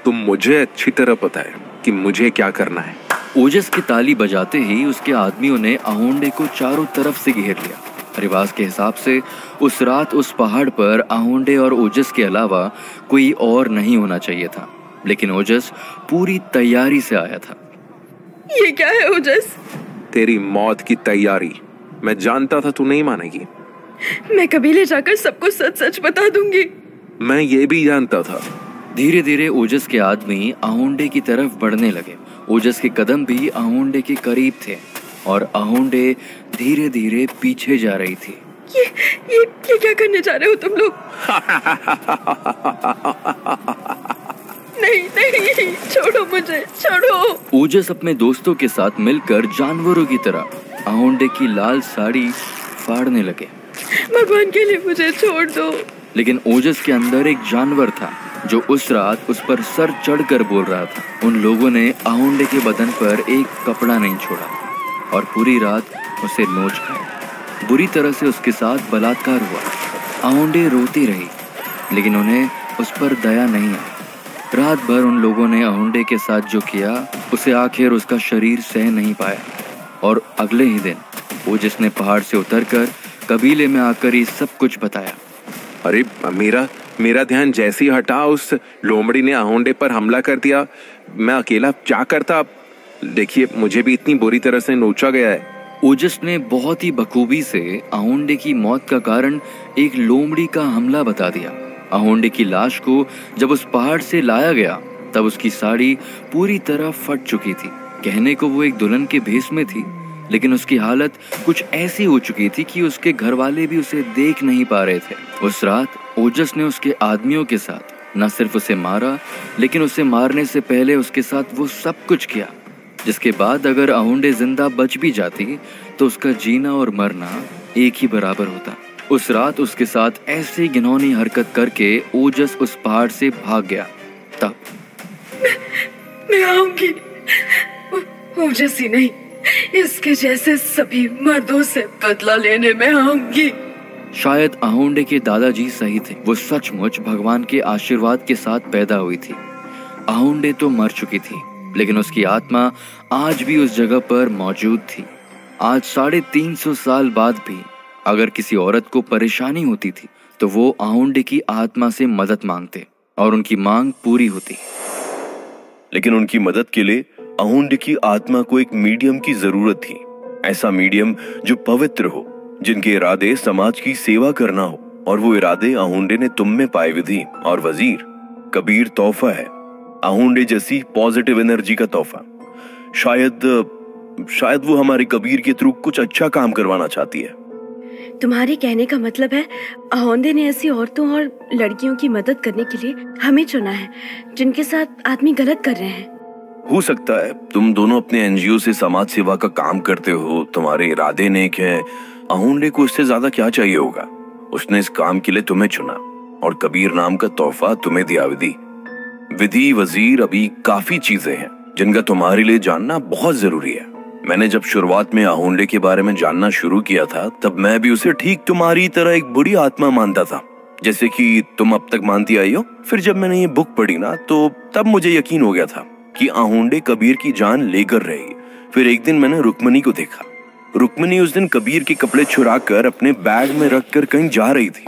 तुम मुझे अच्छी तरह पता है कि मुझे क्या करना है। ओजस की ताली बजाते ही उसके आदमियों ने आहोंडे को चारों तरफ से घेर लिया। रिवाज के हिसाब से उस रात उस पहाड़ पर आहोंडे और ओजस के अलावा कोई और नहीं होना चाहिए था, लेकिन ओजस पूरी तैयारी से आया था। ये क्या है ओजस? तेरी मौत की तैयारी। मैं जानता था तू नहीं मानेगी। मैं कबीले जाकर सबको सच सच बता दूंगी। मैं ये भी जानता था। धीरे धीरे ओजस के आदमी आहोंडे की तरफ बढ़ने लगे। ओजस के कदम भी आहोंडे के करीब थे और आहोंडे धीरे धीरे पीछे जा रही थी। ये क्या करने जा रहे हो तुम लोग? नहीं, छोड़ो मुझे, छोड़ो। ओजस अपने दोस्तों के साथ मिलकर जानवरों की तरह आहुंडे की लाल साड़ी फाड़ने लगे। भगवान के लिए मुझे छोड़ दो। लेकिन ओजस के अंदर एक जानवर था जो उस रात उस पर सर चढ़कर बोल रहा था। उन लोगों ने आहुंडे के बदन पर एक कपड़ा नहीं छोड़ा और पूरी रात उसे नोच खाया। बुरी तरह से उसके साथ बलात्कार हुआ। आहुंडे रोती रही, लेकिन उन्हें उस पर दया नहीं आई। रात भर उन लोगों ने आहुंडे के साथ जो किया उसे आखिर उसका शरीर सह नहीं पाया और अगले ही दिन ओजस ने पहाड़ से उतरकर कबीले में आकर ये सब कुछ बताया। अरे मेरा ध्यान जैसे ही हटा उस लोमड़ी ने आहुंडे पर हमला कर दिया। मैं अकेला क्या करता? देखिए, मुझे भी इतनी बुरी तरह से नोचा गया है। ओजस ने बहुत ही बखूबी से आहुंडे की मौत का कारण एक लोमड़ी का हमला बता दिया। आहुंडे की लाश को जब उस पहाड़ से लाया गया तब उसकी साड़ी पूरी तरह फट चुकी थी। कहने को वो एक दुल्हन के भेष में थी, लेकिन उसकी हालत कुछ ऐसी हो चुकी थी कि उसके घर वाले भी उसे देख नहीं पा रहे थे। उस रात ओजस ने उसके आदमियों के साथ न सिर्फ उसे मारा, लेकिन उसे मारने से पहले उसके साथ वो सब कुछ किया जिसके बाद अगर आहुंडे जिंदा बच भी जाती तो उसका जीना और मरना एक ही बराबर होता। उस रात उसके साथ ऐसी घिनौनी हरकत करके ओजस उस पहाड़ से भाग गया। तब मैं आऊंगी, ओजस ही नहीं, इसके जैसे सभी मर्दों से बदला लेने में आऊंगी। शायद आहुंडे के दादाजी सही थे। वो सचमुच भगवान के आशीर्वाद के साथ पैदा हुई थी। आहुंडे तो मर चुकी थी, लेकिन उसकी आत्मा आज भी उस जगह पर मौजूद थी। आज 350 साल बाद भी अगर किसी औरत को परेशानी होती थी तो वो आहुंडे की आत्मा से मदद मांगते और उनकी मांग पूरी होती। लेकिन उनकी मदद के लिए आहुंडे की आत्मा को एक मीडियम की जरूरत थी। ऐसा मीडियम जो पवित्र हो, जिनके इरादे समाज की सेवा करना हो, और वो इरादे आहुंडे ने तुम में पाए। विधि और वजीर, कबीर तोहफा है, आहुंडे जैसी पॉजिटिव एनर्जी का तोहफा। शायद वो हमारे कबीर के थ्रू कुछ अच्छा काम करवाना चाहती है। तुम्हारे कहने का मतलब है आहुंडे ने ऐसी औरतों और लड़कियों की मदद करने के लिए हमें चुना है जिनके साथ आदमी गलत कर रहे हैं। हो सकता है तुम दोनों अपने एनजीओ से समाज सेवा का काम करते हो, तुम्हारे इरादे नेक है। आहुंडे को इससे ज्यादा क्या चाहिए होगा? उसने इस काम के लिए तुम्हें चुना और कबीर नाम का तोहफा तुम्हें दिया। विधि, वजीर, अभी काफी चीजें हैं जिनका तुम्हारे लिए जानना बहुत जरूरी है। मैंने जब शुरुआत में आहुंडे के बारे में जानना शुरू किया था तब मैं भी उसे ठीक तुम्हारी तरह एक बुरी आत्मा मानता था, जैसे कि तुम अब तक मानती आई हो। फिर जब मैंने ये बुक पढ़ी ना तो तब मुझे यकीन हो गया था कि आहुंडे कबीर की जान लेकर रहेगी। फिर एक दिन मैंने रुक्मणी को देखा। रुक्मणी उस दिन कबीर के कपड़े चुरा कर अपने बैग में रखकर कहीं जा रही थी।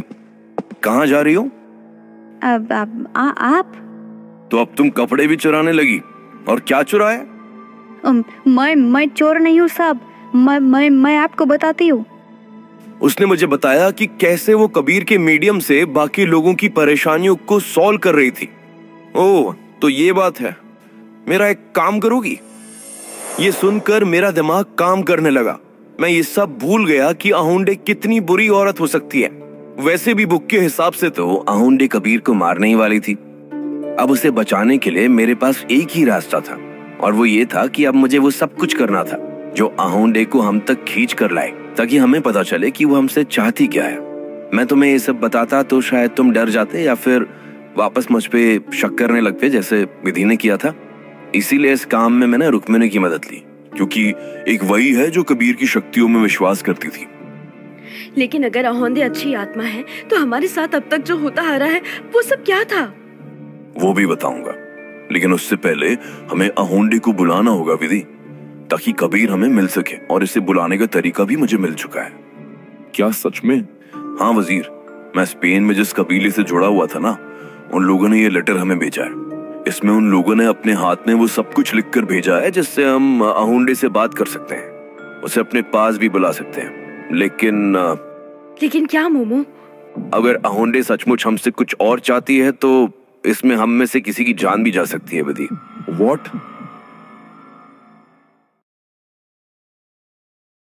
कहाँ जा रही हो? आप तो अब तुम कपड़े भी चुराने लगी। और क्या चुराया? मैं चोर नहीं हूँ साहब। मैं आपको बताती हूँ। उसने मुझे बताया कि कैसे वो कबीर के मीडियम से बाकी लोगों की परेशानियों को सॉल्व कर रही थी। ओह, तो ये बात है। मेरा एक काम करोगी? ये सुनकर मेरा दिमाग काम करने लगा। मैं ये सब भूल गया कि आहुंडे कितनी बुरी औरत हो सकती है। वैसे भी बुक के हिसाब से तो आहुंडे कबीर को मारने ही वाली थी। अब उसे बचाने के लिए मेरे पास एक ही रास्ता था, और वो ये था कि अब मुझे वो सब कुछ करना था जो आहुंडे को हम तक खींच कर लाए, ताकि हमें पता चले कि वो हमसे चाहती क्या है। मैं तुम्हें ये सब बताता तो शायद तुम डर जाते या फिर वापस मुझ पे शक करने लगते जैसे विधि ने किया था। इसीलिए इस काम में मैंने रुक्मिणी की मदद ली, क्योंकि एक वही है जो कबीर की शक्तियों में विश्वास करती थी। लेकिन अगर आहुंडे अच्छी आत्मा है तो हमारे साथ अब तक जो होता आ रहा है वो सब क्या था? वो भी बताऊंगा, लेकिन उससे पहले हमें आहुंडे को बुलाना होगा विधि, ताकि कबीर हमें मिल सके। और इसे बुलाने का तरीका भी मुझे मिल चुका है। क्या सच में? हाँ वजीर, मैं स्पेन में जिस कबीले से जुड़ा हुआ था ना, उन लोगों ने ये लेटर हमें भेजा है। इसमें उन लोगों ने अपने हाथ में वो सब कुछ लिखकर भेजा है जिससे हम आहुंडे से बात कर सकते हैं, उसे अपने पास भी बुला सकते हैं। लेकिन क्या मोमो? अगर आहुंडे सचमुच हमसे कुछ और चाहती है तो इसमें हम में से किसी की जान भी जा सकती है विधि। What?